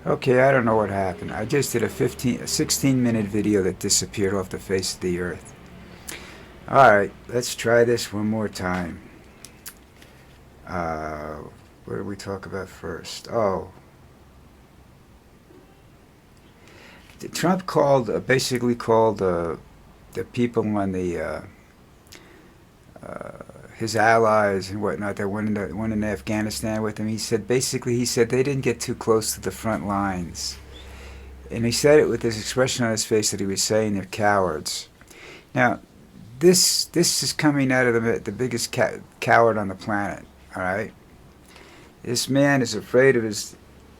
Okay, I don't know what happened. I just did a 16-minute video that disappeared off the face of the earth. Alright, let's try this one more time. Uh, what did we talk about first? Oh, Trump basically called the people on his allies and whatnot that went into Afghanistan with him. He said they didn't get too close to the front lines. And he said it with this expression on his face that he was saying they're cowards. Now, this is coming out of the biggest coward on the planet. All right, this man is afraid of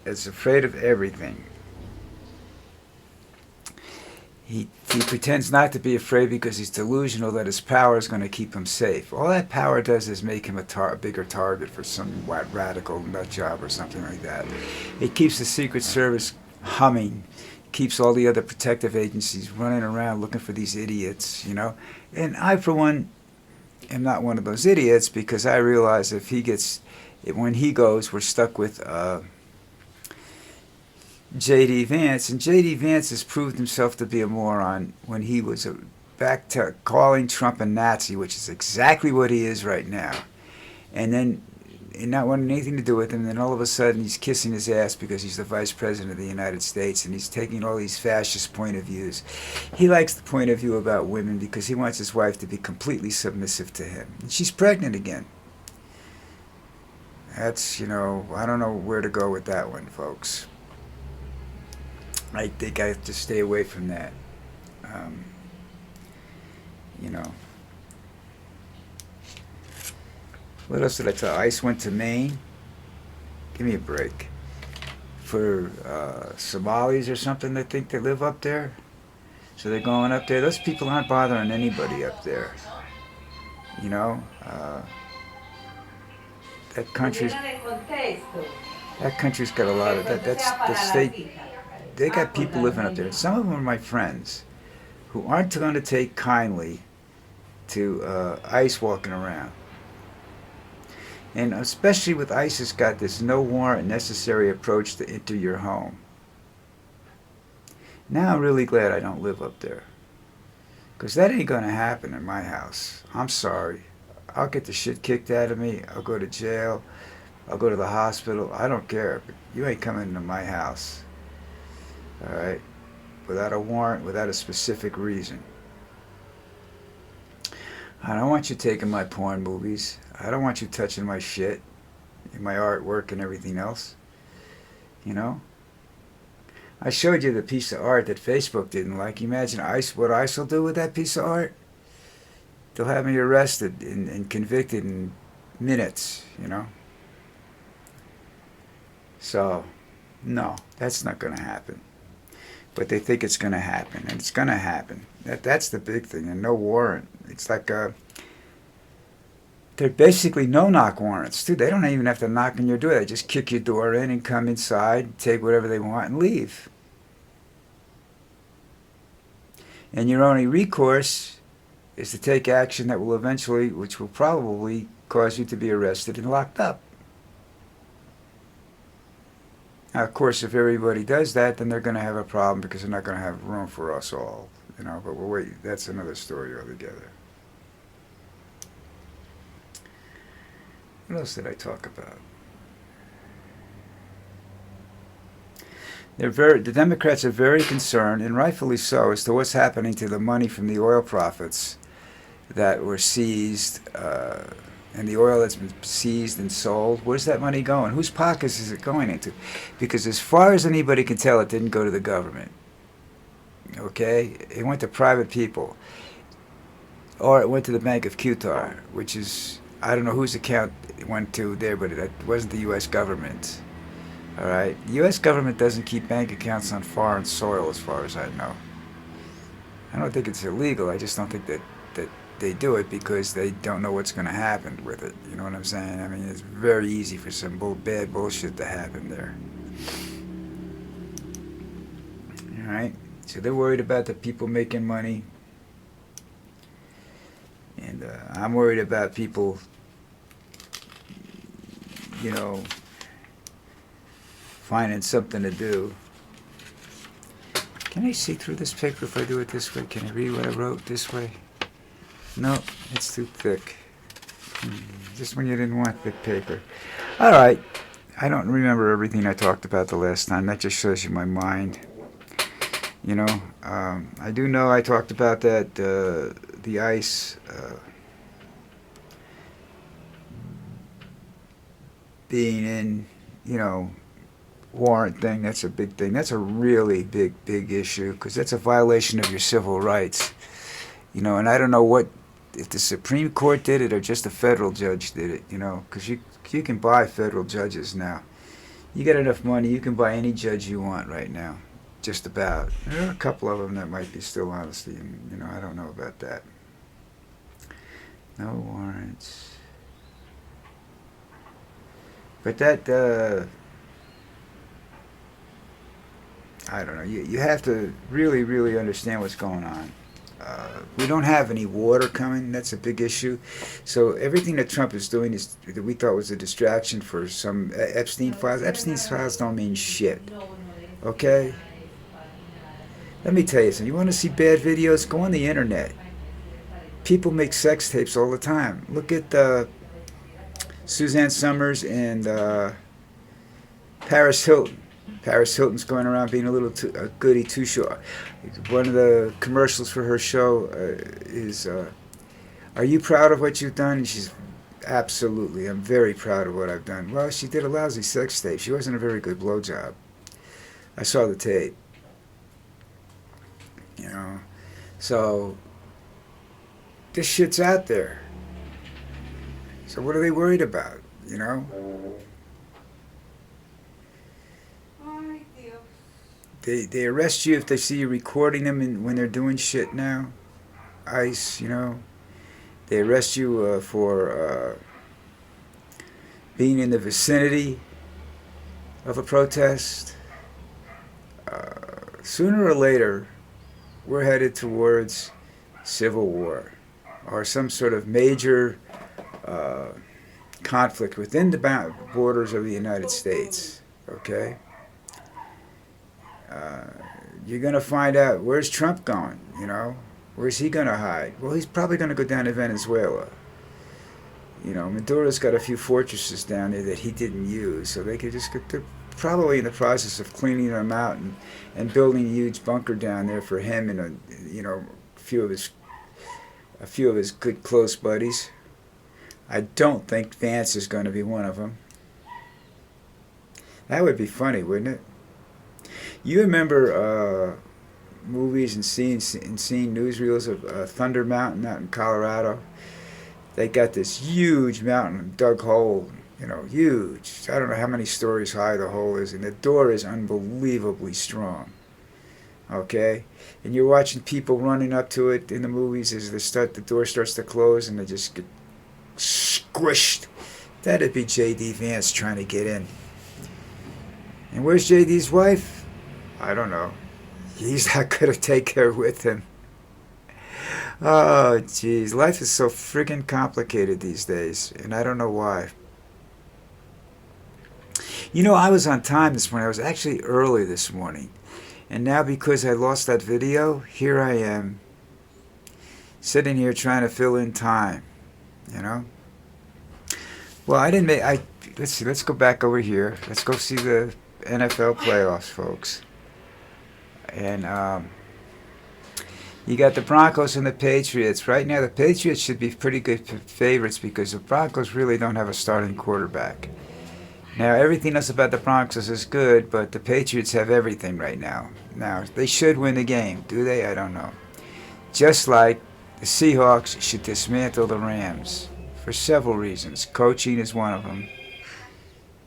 everything. He pretends not to be afraid because he's delusional that his power is going to keep him safe. All that power does is make him a bigger target for some radical nut job or something like that. It keeps the Secret Service humming, keeps all the other protective agencies running around looking for these idiots, you know. And I, for one, am not one of those idiots because I realize when he goes, we're stuck with J.D. Vance, and J.D. Vance has proved himself to be a moron when he was back to calling Trump a Nazi, which is exactly what he is right now. And then, and not wanting anything to do with him, and then all of a sudden he's kissing his ass because he's the vice president of the United States, and he's taking all these fascist point of views. He likes the point of view about women because he wants his wife to be completely submissive to him. And she's pregnant again. That's, I don't know where to go with that one, folks. I think I have to stay away from that. Um, you know. What else did I tell? ICE went to Maine. Give me a break. For Somalis or something, they think they live up there. So they're going up there. Those people aren't bothering anybody up there. You know, that country's that country's got a lot of that. That's the state. They got people living up there. Some of them are my friends who aren't going to take kindly to ICE walking around. And especially with ICE has got this no warrant necessary approach to enter your home. Now I'm really glad I don't live up there. Because that ain't going to happen in my house. I'm sorry. I'll get the shit kicked out of me. I'll go to jail. I'll go to the hospital. I don't care. But you ain't coming into my house. All right? Without a warrant, without a specific reason. I don't want you taking my porn movies. I don't want you touching my shit, my artwork and everything else. You know? I showed you the piece of art that Facebook didn't like. Imagine what ICE will do with that piece of art. They'll have me arrested and convicted in minutes, you know? So, no, that's not going to happen. But they think it's going to happen, and it's going to happen. That's the big thing, and no warrant. It's like they're basically no-knock warrants, too. They don't even have to knock on your door. They just kick your door in and come inside, take whatever they want, and leave. And your only recourse is to take action which will probably cause you to be arrested and locked up. Now, of course, if everybody does that, then they're going to have a problem because they're not going to have room for us all, you know. But wait, that's another story altogether. What else did I talk about? The Democrats are very concerned, and rightfully so, as to what's happening to the money from the oil profits that were seized, and the oil that's been seized and sold. Where's that money going? Whose pockets is it going into? Because as far as anybody can tell, it didn't go to the government. Okay? It went to private people. Or it went to the Bank of Qatar, which is, I don't know whose account it went to there, but it wasn't the U.S. government. All right? The U.S. government doesn't keep bank accounts on foreign soil, as far as I know. I don't think it's illegal. I just don't think that they do it because they don't know what's going to happen with it. You know what I'm saying? I mean, it's very easy for some bad bullshit to happen there. All right? So they're worried about the people making money. And I'm worried about people, finding something to do. Can I see through this paper if I do it this way? Can I read what I wrote this way? No, it's too thick. Just when you didn't want thick paper. All right. I don't remember everything I talked about the last time. That just shows you my mind. You know, I do know I talked about that, the ICE being in, you know, warrant thing. That's a big thing. That's a really big issue because that's a violation of your civil rights. You know, and I don't know if the Supreme Court did it or just a federal judge did it, you know, because you can buy federal judges now. You get enough money, you can buy any judge you want right now. Just about. There are a couple of them that might be still honestly, you know, I don't know about that. No warrants. But that, I don't know, you have to really understand what's going on. We don't have any water coming. That's a big issue. So everything that Trump is doing is that we thought was a distraction for some Epstein files. Epstein's files don't mean shit. Okay? Let me tell you something. You want to see bad videos? Go on the internet. People make sex tapes all the time. Look at Suzanne Summers and Paris Hilton. Paris Hilton's going around being a little goody two-shoe. One of the commercials for her show is, "Are you proud of what you've done?" And she's, "Absolutely, I'm very proud of what I've done." Well, she did a lousy sex tape. She wasn't a very good blowjob. I saw the tape. You know, so this shit's out there. So what are they worried about? You know? They arrest you if they see you recording them when they're doing shit now. ICE, you know. They arrest you for being in the vicinity of a protest. Sooner or later, we're headed towards civil war or some sort of major conflict within the borders of the United States. Okay? You're going to find out, where's Trump going, you know? Where's he going to hide? Well, he's probably going to go down to Venezuela. You know, Maduro's got a few fortresses down there that he didn't use, so they could just get, they're probably in the process of cleaning them out and building a huge bunker down there for him and, a few of his good close buddies. I don't think Vance is going to be one of them. That would be funny, wouldn't it? You remember movies and seeing newsreels of Thunder Mountain out in Colorado? They got this huge mountain, dug hole, you know, huge. I don't know how many stories high the hole is, and the door is unbelievably strong. Okay? And you're watching people running up to it in the movies as the door starts to close and they just get squished. That'd be J.D. Vance trying to get in. And where's J.D.'s wife? I don't know. He's not going to take her with him. Oh, jeez. Life is so friggin' complicated these days, and I don't know why. You know, I was on time this morning. I was actually early this morning. And now because I lost that video, here I am, sitting here trying to fill in time, you know? Well, let's see, let's go back over here. Let's go see the NFL playoffs, folks. And you got the Broncos and the Patriots. Right now, the Patriots should be pretty good favorites because the Broncos really don't have a starting quarterback. Now, everything else about the Broncos is good, but the Patriots have everything right now. Now, they should win the game. Do they? I don't know. Just like the Seahawks should dismantle the Rams for several reasons. Coaching is one of them.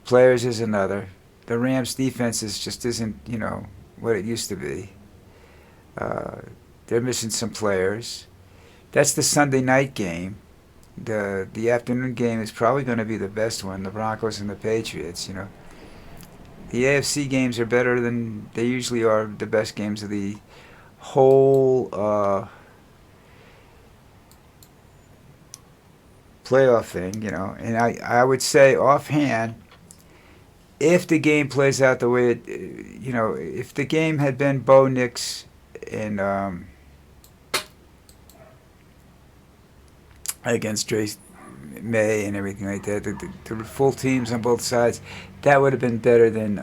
Players is another. The Rams' defense just isn't, you know, what it used to be. They're missing some players. That's the Sunday night game. The afternoon game is probably going to be the best one, the Broncos and the Patriots, you know. The AFC games are better than they usually are, the best games of the whole playoff thing, you know. And I would say offhand, if the game plays out the way it, if the game had been Bo Nix and against Dre May and everything like that, the full teams on both sides, that would have been better than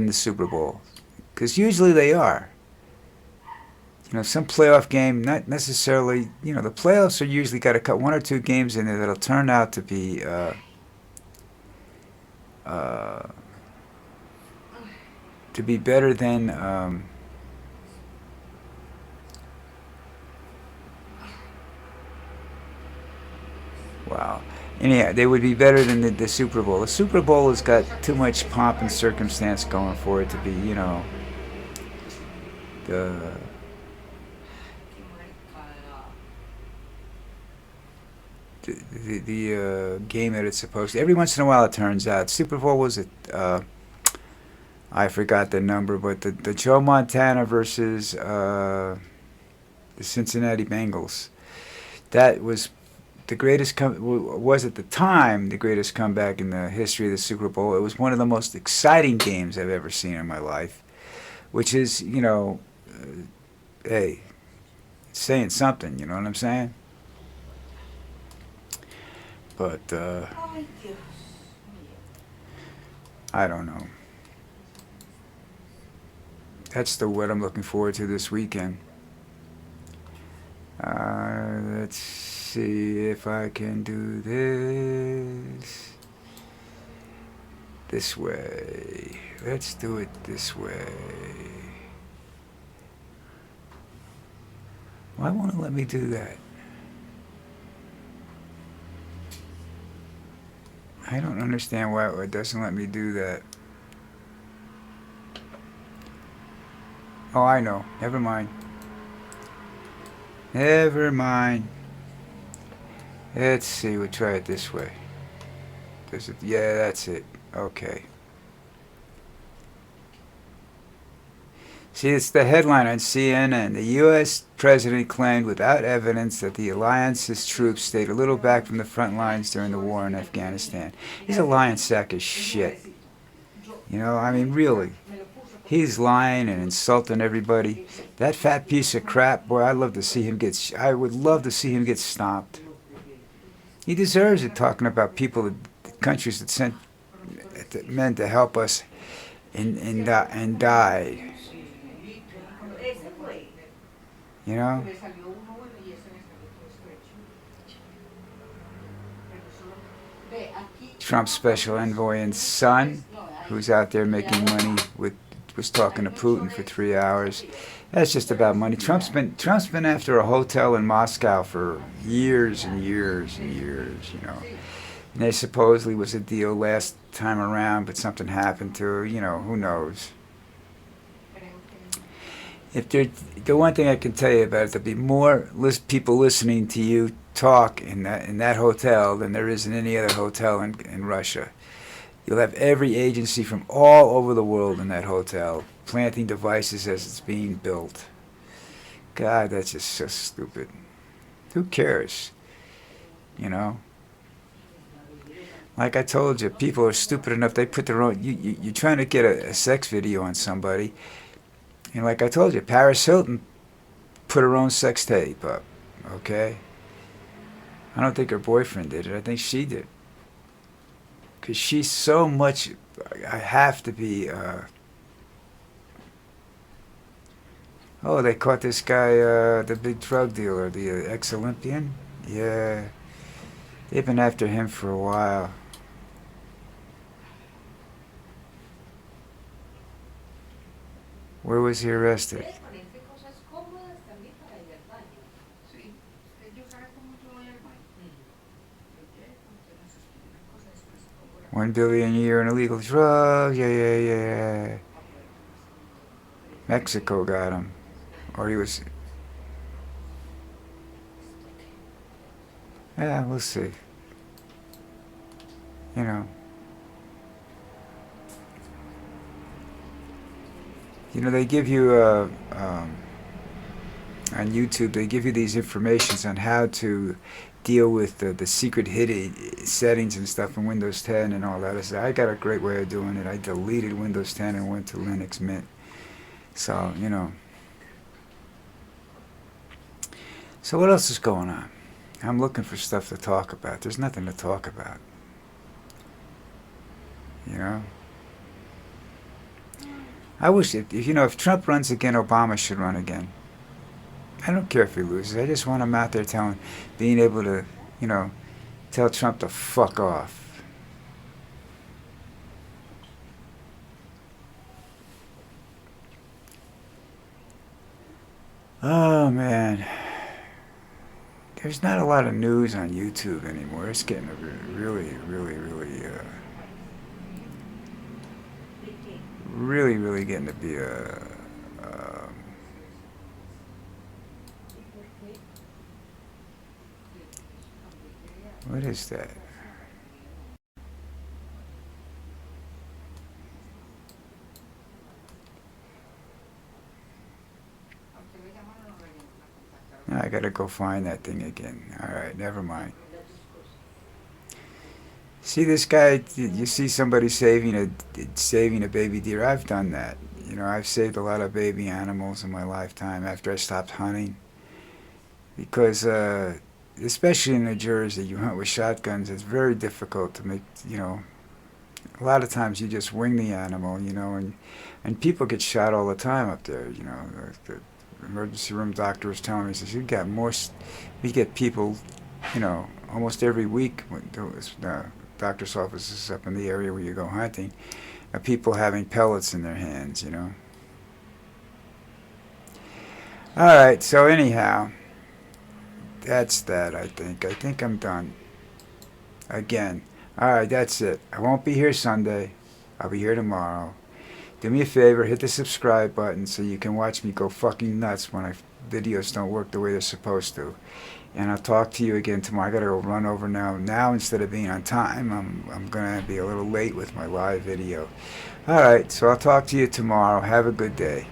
the Super Bowl, because usually they are. Some playoff game, not necessarily. The playoffs are usually got to cut one or two games in there that'll turn out to be uh, better than. Wow. Anyhow, they would be better than the Super Bowl. The Super Bowl has got too much pomp and circumstance going for it to be, the game that it's supposed to. Every once in a while, it turns out. Super Bowl was I forgot the number, but the Joe Montana versus the Cincinnati Bengals. That was the greatest was at the time the greatest comeback in the history of the Super Bowl. It was one of the most exciting games I've ever seen in my life, which is, hey, it's saying something, you know what I'm saying? But I don't know. That's what I'm looking forward to this weekend. Let's see if I can do this way. Let's do it this way. Why won't it let me do that? I don't understand why it doesn't let me do that. Oh, I know. Never mind. Never mind. Let's see. We'll try it this way. Does it? Yeah, that's it. Okay. See, it's the headline on CNN. The U.S. president claimed without evidence that the alliance's troops stayed a little back from the front lines during the war in Afghanistan. He's a lying sack of shit. I mean, really. He's lying and insulting everybody. That fat piece of crap, boy, I would love to see him get stomped. He deserves it, talking about people, countries that sent men to help us and died. Trump's special envoy and son, who's out there making money was talking to Putin for 3 hours. That's just about money. Trump's been after a hotel in Moscow for years and years and years, And there supposedly was a deal last time around, but something happened to her. Who knows? The one thing I can tell you about it, there'll be more people listening to you talk in that hotel than there is in any other hotel in Russia. You'll have every agency from all over the world in that hotel planting devices as it's being built. God, that's just so stupid. Who cares? Like I told you, people are stupid enough, they put their own... You're trying to get a sex video on somebody. And like I told you, Paris Hilton put her own sex tape up, okay? I don't think her boyfriend did it. I think she did. Because she's so much... I have to be... Oh, they caught this guy, the big drug dealer, the ex-Olympian. Yeah. They've been after him for a while. Where was he arrested? $1 billion a year in illegal drugs. Yeah. Mexico got him. Or he was... Yeah, we'll see. They give you on YouTube. They give you these informations on how to deal with the secret hidden settings and stuff in Windows 10 and all that. I said, I got a great way of doing it. I deleted Windows 10 and went to Linux Mint. So, you know. So what else is going on? I'm looking for stuff to talk about. There's nothing to talk about. You know? I wish, if Trump runs again, Obama should run again. I don't care if he loses. I just want him out there being able to, tell Trump to fuck off. Oh, man. There's not a lot of news on YouTube anymore. It's getting really, really, really getting to be what is that? I gotta go find that thing again. All right, never mind. See this guy? You see somebody saving a baby deer? I've done that. I've saved a lot of baby animals in my lifetime after I stopped hunting because, especially in New Jersey, you hunt with shotguns. It's very difficult to make. A lot of times you just wing the animal. And people get shot all the time up there. The emergency room doctor was telling me, he says, we get people, almost every week. Doctor's offices up in the area where you go hunting, people having pellets in their hands. All right, so anyhow, that's that. I think I'm done. Again. All right, that's it. I won't be here Sunday. I'll be here tomorrow. Do me a favor, hit the subscribe button so you can watch me go fucking nuts when videos don't work the way they're supposed to. And I'll talk to you again tomorrow. I gotta go run over now. Now, instead of being on time, I'm gonna be a little late with my live video. All right, so I'll talk to you tomorrow. Have a good day.